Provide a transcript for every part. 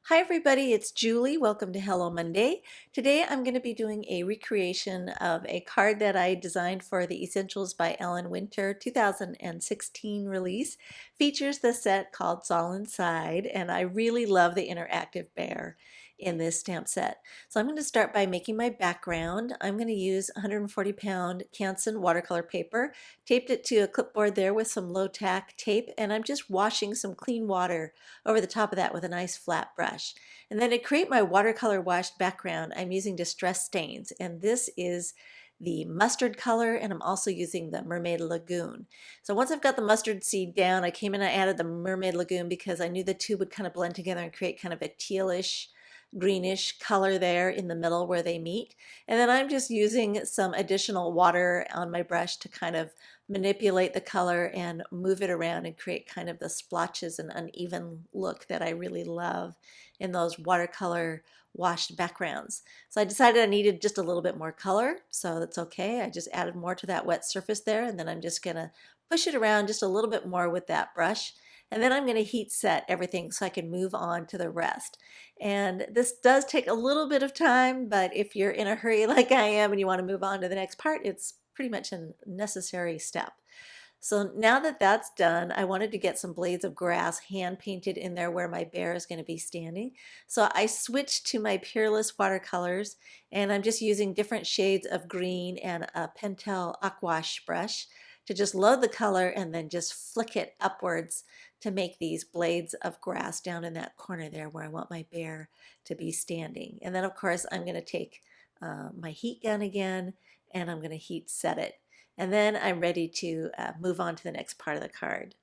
Hi everybody, it's Julie. Welcome to Hello Monday. Today I'm going to be doing a recreation of a card that I designed for the Essentials by Ellen Winter 2016 release. Features the set called It's All Inside, and I really love the interactive bear in this stamp set. So I'm going to start by making my background. I'm going to use 140-pound Canson watercolor paper, taped it to a clipboard there with some low tack tape, and I'm just washing some clean water over the top of that with a nice flat brush. And then to create my watercolor washed background, I'm using Distress Stains, and this is the mustard color, and I'm also using the Mermaid Lagoon. So once I've got the mustard seed down, I came in and I added the Mermaid Lagoon because I knew the two would kind of blend together and create kind of a tealish, greenish color there in the middle where they meet. And then I'm just using some additional water on my brush to kind of manipulate the color and move it around and create kind of the splotches and uneven look that I really love in those watercolor washed backgrounds. So I decided I needed just a little bit more color, so that's okay. I just added more to that wet surface there, and then I'm just gonna push it around just a little bit more with that brush. And then I'm going to heat set everything so I can move on to the rest. And this does take a little bit of time, but if you're in a hurry like I am and you want to move on to the next part, it's pretty much a necessary step. So now that that's done, I wanted to get some blades of grass hand painted in there where my bear is going to be standing. So I switched to my Peerless watercolors, and I'm just using different shades of green and a Pentel Aquash brush to just load the color and then just flick it upwards to make these blades of grass down in that corner there where I want my bear to be standing. And then of course I'm going to take my heat gun again, and I'm going to heat set it. And then I'm ready to move on to the next part of the card.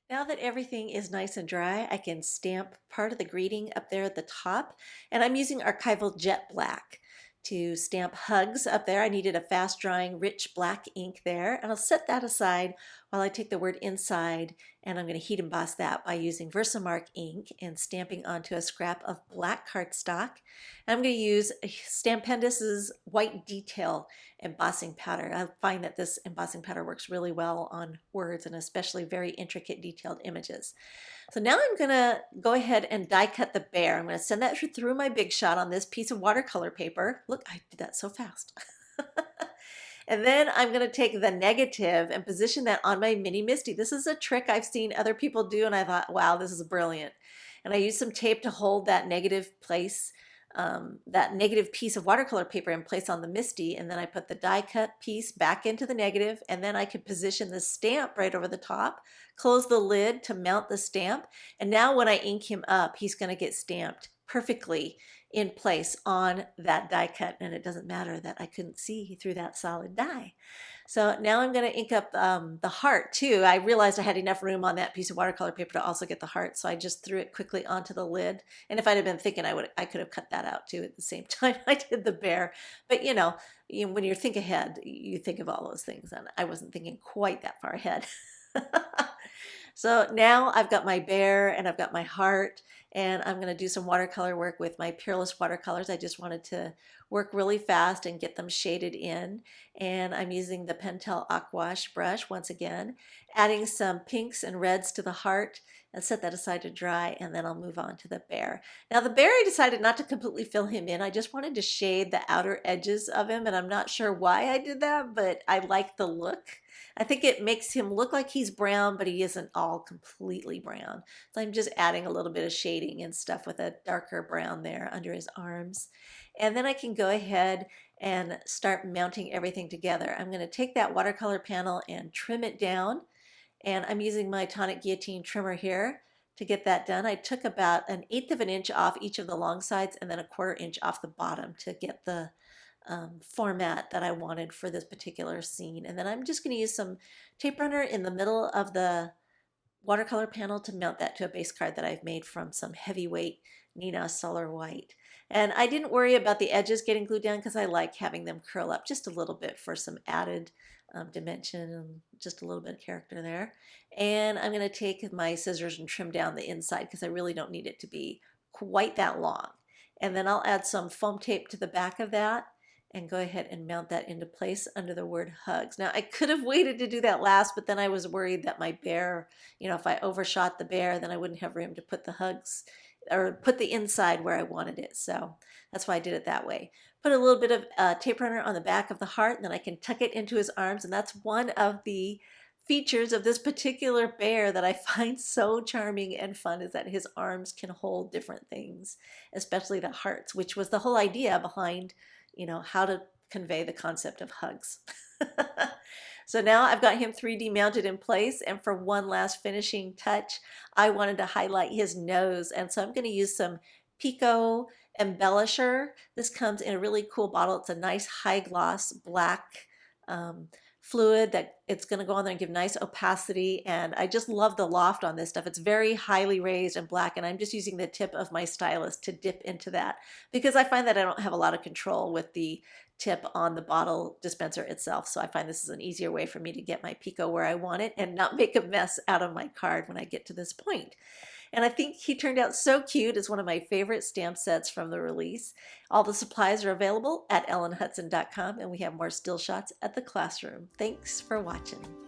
Now that everything is nice and dry, I can stamp part of the greeting up there at the top, and I'm using archival jet black to stamp hugs up there. I needed a fast drying rich black ink there, and I'll set that aside while I take the word inside, and I'm going to heat emboss that by using Versamark ink and stamping onto a scrap of black cardstock. And I'm going to use Stampendous' white detail embossing powder. I find that this embossing powder works really well on words and especially very intricate detailed images. So now I'm going to go ahead and die cut the bear. I'm going to send that through my Big Shot on this piece of watercolor paper. Look, I did that so fast. And then I'm going to take the negative and position that on my mini Misty. This is a trick I've seen other people do, and I thought, wow, this is brilliant. And I used some tape to hold that negative place, that negative piece of watercolor paper in place on the Misty, and then I put the die cut piece back into the negative, and then I could position the stamp right over the top, close the lid to mount the stamp, and now when I ink him up, he's going to get stamped perfectly in place on that die cut, and it doesn't matter that I couldn't see through that solid die. So now I'm going to ink up the heart too. I realized I had enough room on that piece of watercolor paper to also get the heart, so I just threw it quickly onto the lid. And if I'd have been thinking, I could have cut that out too at the same time I did the bear. But when you think ahead, you think of all those things, and I wasn't thinking quite that far ahead. So now I've got my bear and I've got my heart, and I'm going to do some watercolor work with my Peerless watercolors. I just wanted to work really fast and get them shaded in, and I'm using the Pentel Aquash brush once again, adding some pinks and reds to the heart, and set that aside to dry, and then I'll move on to the bear. Now the bear, I decided not to completely fill him in. I just wanted to shade the outer edges of him, and I'm not sure why I did that, but I like the look. I think it makes him look like he's brown, but he isn't all completely brown. So I'm just adding a little bit of shading and stuff with a darker brown there under his arms. And then I can go ahead and start mounting everything together. I'm going to take that watercolor panel and trim it down. And I'm using my tonic guillotine trimmer here to get that done. I took about 1/8 of an inch off each of the long sides and then 1/4 inch off the bottom to get the format that I wanted for this particular scene. And then I'm just going to use some tape runner in the middle of the watercolor panel to mount that to a base card that I've made from some heavyweight Nina Solar White. And I didn't worry about the edges getting glued down because I like having them curl up just a little bit for some added dimension and just a little bit of character there. And I'm going to take my scissors and trim down the inside because I really don't need it to be quite that long. And then I'll add some foam tape to the back of that and go ahead and mount that into place under the word hugs. Now I could have waited to do that last, but then I was worried that my bear, if I overshot the bear, then I wouldn't have room to put the hugs or put the inside where I wanted it. So that's why I did it that way. Put a little bit of tape runner on the back of the heart, and then I can tuck it into his arms. And that's one of the features of this particular bear that I find so charming and fun, is that his arms can hold different things, especially the hearts, which was the whole idea behind, how to convey the concept of hugs. So now I've got him 3D mounted in place, and for one last finishing touch, I wanted to highlight his nose, and so I'm going to use some Pico embellisher. This comes in a really cool bottle. It's a nice high gloss black um, fluid that it's going to go on there and give nice opacity, and I just love the loft on this stuff. It's very highly raised and black, and I'm just using the tip of my stylus to dip into that because I find that I don't have a lot of control with the tip on the bottle dispenser itself. So I find this is an easier way for me to get my Pico where I want it and not make a mess out of my card when I get to this point. And I think he turned out so cute. It's one of my favorite stamp sets from the release. All the supplies are available at ellenhutson.com, and we have more still shots at the classroom. Thanks for watching.